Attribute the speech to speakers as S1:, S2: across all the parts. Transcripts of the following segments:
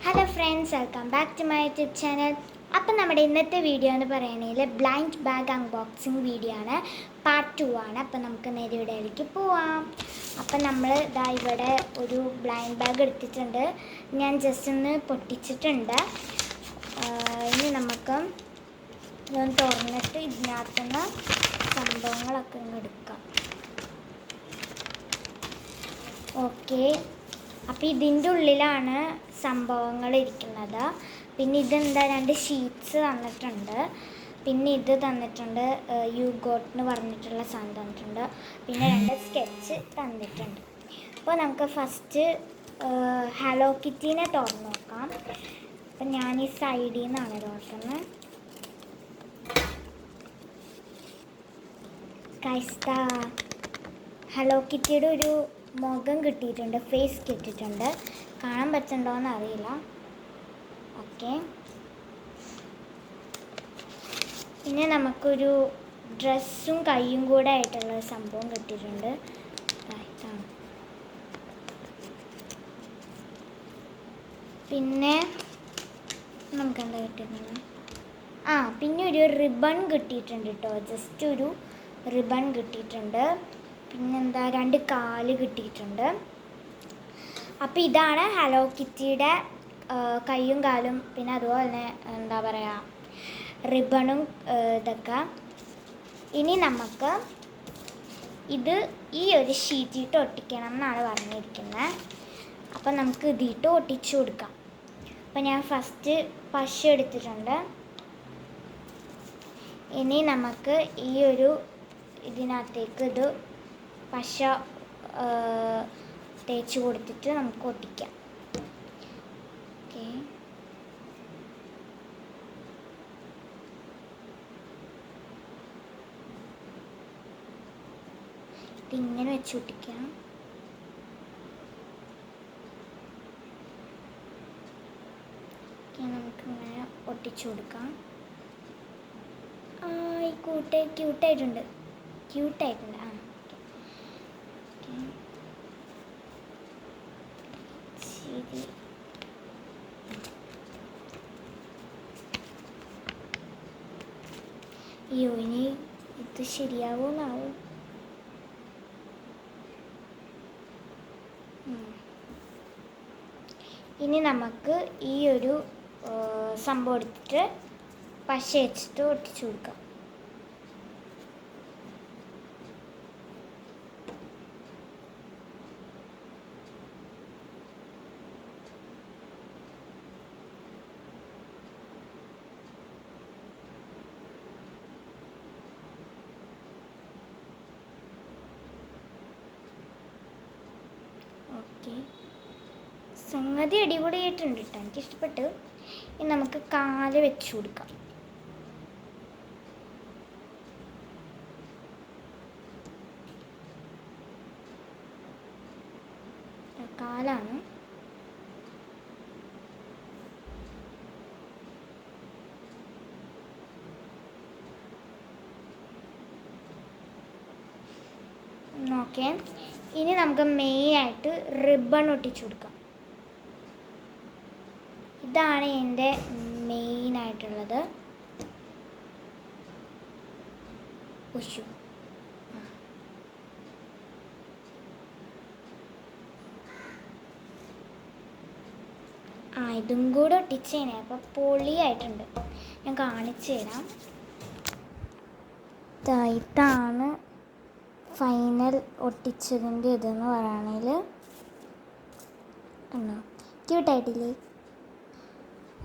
S1: Hello friends, welcome back to my YouTube channel. അപ്പം നമ്മുടെ ഇന്നത്തെ വീഡിയോ എന്ന് പറയുകയാണെങ്കിൽ ബ്ലൈൻഡ് ബാഗ് അൺബോക്സിങ് വീഡിയോ ആണ്. പാർട്ട് 2 ആണ്. അപ്പം നമുക്ക് നേരെ വീഡിയോയിലേക്ക് പോവാം. അപ്പം നമ്മൾ ഇതാ ഇവിടെ ഒരു ബ്ലൈൻഡ് ബാഗ് എടുത്തിട്ടുണ്ട്. ഞാൻ ജസ്റ്റ് ഒന്ന് പൊട്ടിച്ചിട്ടുണ്ട്. ഇനി നമുക്ക് ഇതൊന്ന് തുറന്നിട്ട് ഇതിനകത്തുനിന്ന് സംഭവങ്ങളൊക്കെ ഒന്ന് എടുക്കാം. ഓക്കെ, അപ്പോൾ ഇതിൻ്റെ ഉള്ളിലാണ് സംഭവങ്ങൾ ഇരിക്കുന്നത്. പിന്നെ ഇതെന്താ, 2 ഷീറ്റ്സ് തന്നിട്ടുണ്ട്. പിന്നെ ഇത് തന്നിട്ടുണ്ട്, യൂഗോട്ട് എന്ന് പറഞ്ഞിട്ടുള്ള സാധനം തന്നിട്ടുണ്ട്. പിന്നെ 2 സ്കെച്ച് തന്നിട്ടുണ്ട്. അപ്പോൾ നമുക്ക് ഫസ്റ്റ് ഹലോ കിറ്റീനെ തുറന്ന് നോക്കാം. അപ്പം ഞാൻ ഈ സൈഡിൽ നിന്നാണ് തുറക്കുന്നത്. കൈസ്ത ഹലോ കിറ്റിയുടെ ഒരു മുഖം കിട്ടിയിട്ടുണ്ട്, ഫേസ് കിട്ടിയിട്ടുണ്ട്. കാണാൻ പറ്റുന്നുണ്ടോയെന്ന് അറിയില്ല. ഓക്കെ, പിന്നെ നമുക്കൊരു ഡ്രസ്സും കൈയും കൂടെ ആയിട്ടുള്ള സംഭവം കിട്ടിയിട്ടുണ്ട്. പിന്നെ നമുക്കെന്താ കിട്ടിയിട്ടുണ്ട്? പിന്നെ ഒരു റിബൺ കിട്ടിയിട്ടുണ്ട് കേട്ടോ. ജസ്റ്റ് ഒരു റിബൺ കിട്ടിയിട്ടുണ്ട്. പിന്നെന്താ, 2 കാല് കിട്ടിയിട്ടുണ്ട്. അപ്പോൾ ഇതാണ് ഹലോ കിറ്റിയുടെ കൈയും കാലും, പിന്നെ അതുപോലെ തന്നെ എന്താ പറയുക, റിബണും ഇതൊക്കെ. ഇനി നമുക്ക് ഇത് ഈ ഒരു ഷീറ്റിട്ട് ഒട്ടിക്കണം എന്നാണ് പറഞ്ഞിരിക്കുന്നത്. അപ്പം നമുക്ക് ഇതിട്ട് ഒട്ടിച്ചു കൊടുക്കാം. അപ്പം ഞാൻ ഫസ്റ്റ് പശ എടുത്തിട്ടുണ്ട്. ഇനി നമുക്ക് ഈ ഒരു ഇതിനകത്തേക്ക് ഇത് പശ തേച്ച് കൊടുത്തിട്ട് നമുക്ക് ഒട്ടിക്കാം. ഓക്കെ, ഇതിങ്ങനെ വെച്ച് ഒട്ടിക്കാം. നമുക്കിങ്ങനെ ഒട്ടിച്ചു കൊടുക്കാം. ക്യൂട്ടായിട്ടുണ്ട്. ശരി, അയ്യോ, ഇനി ഇത് ശരിയാവുമെന്നാവും. ഇനി നമുക്ക് ഈ ഒരു സംഭവം എടുത്തിട്ട് പശ വെച്ചിട്ട് ഒട്ടിച്ചു കൊടുക്കാം. ഓക്കെ, സംഗതി അടിപൊളിയായിട്ടുണ്ട് കേട്ടോ, എനിക്കിഷ്ടപ്പെട്ടു. ഇനി നമുക്ക് കാല് വെച്ച് കൊടുക്കാം. കാലാണ്. ഓക്കെ, ഇനി നമുക്ക് മെയിനായിട്ട് റിബൺ ഒട്ടിച്ചു കൊടുക്കാം. ഇതാണ് എൻ്റെ മെയിനായിട്ടുള്ളത്. ഉഷു, ഇതും കൂടെ ഒട്ടിച്ചേനെ. അപ്പോൾ പൊളിയായിട്ടുണ്ട്. ഞാൻ കാണിച്ചു തരാം. ഇതാണ് ഫൈനൽ ഒട്ടിച്ചതിൻ്റെ ഇതെന്ന് പറയുകയാണെങ്കിൽ കണ്ടോ, ക്യൂട്ടായിട്ടില്ലേ?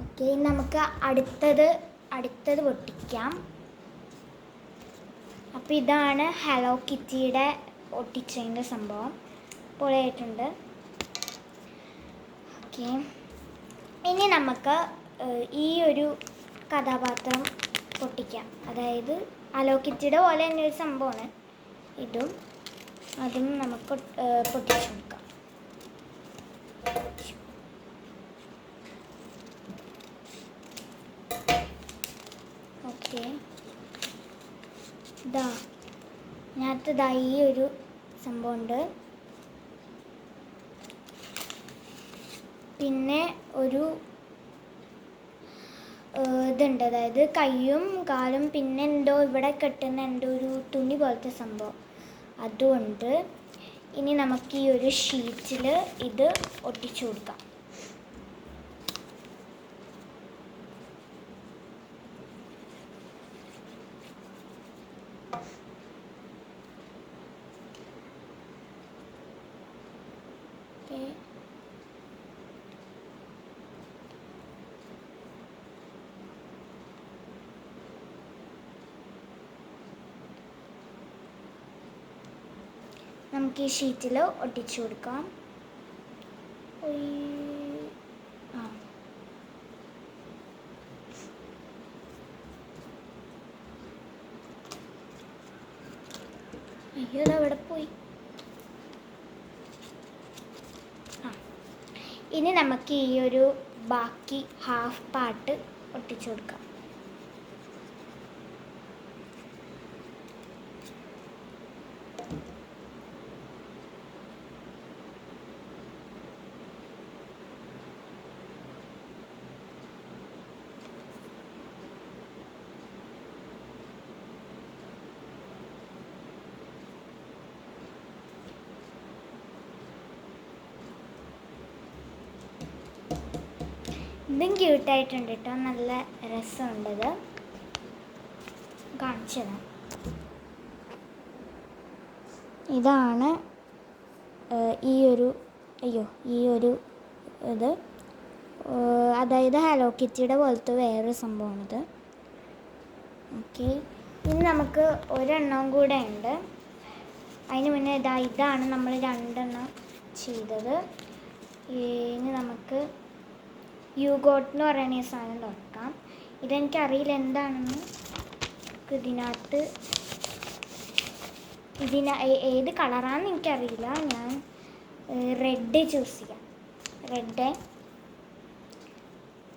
S1: ഓക്കെ, നമുക്ക് അടുത്തത് പൊട്ടിക്കാം. അപ്പോൾ ഇതാണ് ഹലോ കിറ്റിയുടെ ഒട്ടിച്ചതിൻ്റെ സംഭവം. പൊളിയായിട്ടുണ്ട്. ഓക്കെ, ഇനി നമുക്ക് ഈ ഒരു കഥാപാത്രം പൊട്ടിക്കാം. അതായത് ഹലോ കിറ്റിയുടെ പോലെ തന്നെ ഒരു സംഭവമാണ് അതും നമുക്ക് പൊട്ടിച്ചു കൊടുക്കാം. ഓക്കെ, ഇതിനകത്ത് ഈ ഒരു സംഭവമുണ്ട്. പിന്നെ ഒരു ഇതുണ്ട്, അതായത് കൈയും കാലും, പിന്നെ എന്തോ ഇവിടെ കെട്ടുന്ന എന്തോ ഒരു തുണി പോലത്തെ സംഭവം അതുകൊണ്ട്. ഇനി നമുക്ക് ഈ ഒരു ഷീറ്റിൽ ഇത് ഒട്ടിച്ചു കൊടുക്കാം. നമുക്ക് ഈ ഷീറ്റിൽ ഒട്ടിച്ചു കൊടുക്കാം. അയ്യോ, അതവിടെ പോയി. ഇനി നമുക്ക് ഈ ഒരു ബാക്കി ഹാഫ് പാർട്ട് ഒട്ടിച്ചു കൊടുക്കാം. ഇതും ക്യൂട്ടായിട്ടുണ്ട് കേട്ടോ, നല്ല രസമുണ്ടത്. കാണിച്ചു തരാം. ഇതാണ് ഈ ഒരു ഇത്, അതായത് ഹലോ കിറ്റിയുടെ പോലത്തെ വേറൊരു സംഭവമാണിത്. ഓക്കെ, ഇനി നമുക്ക് ഒരെണ്ണം കൂടെ ഉണ്ട്. അതിന് മുന്നേ ഇതാണ് നമ്മൾ 2 എണ്ണം ചെയ്തത്. ഇനി നമുക്ക് യൂഗോട്ട് എന്ന് പറയുന്ന ഈ സാധനം തുറക്കാം. ഇതെനിക്കറിയില്ല എന്താണെന്ന്. ഇതിനകത്ത് ഏത് കളറാണെന്ന് എനിക്കറിയില്ല. ഞാൻ റെഡ് ചൂസ് ചെയ്യാം. Red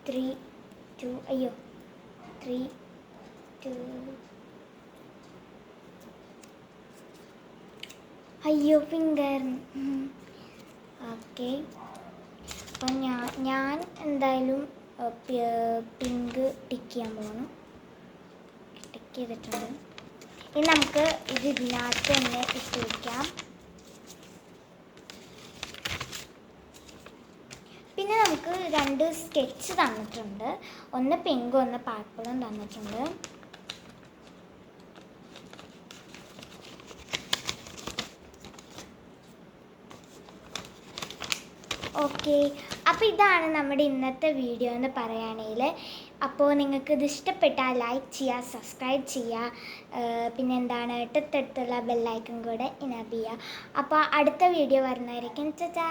S1: 3, 2 3, 2 finger. ഓക്കെ, അപ്പം ഞാൻ എന്തായാലും പിങ്ക് ടിക്ക് ചെയ്യാൻ പോകണം. ടിക്ക് ചെയ്തിട്ടുണ്ട്. ഇനി നമുക്ക് ഇതിനകത്ത് തന്നെ ഇട്ട് വയ്ക്കാം. പിന്നെ നമുക്ക് 2 സ്കെച്ച് തന്നിട്ടുണ്ട്. ഒന്ന് പിങ്കും ഒന്ന് പർപ്പിളും തന്നിട്ടുണ്ട്. ഓക്കെ, അപ്പോൾ ഇതാണ് നമ്മുടെ ഇന്നത്തെ വീഡിയോ എന്ന് പറയുകയാണെങ്കിൽ. അപ്പോൾ നിങ്ങൾക്ക് ഇത് ഇഷ്ടപ്പെട്ടാൽ ലൈക്ക് ചെയ്യുക, സബ്സ്ക്രൈബ് ചെയ്യുക, പിന്നെ എന്താണ് തൊട്ടടുത്തുള്ള ബെല്ലൈക്കൺ കൂടെ ഇനേബിൾ ചെയ്യുക. അപ്പോൾ അടുത്ത വീഡിയോ വരുന്നതായിരിക്കും. ചാ.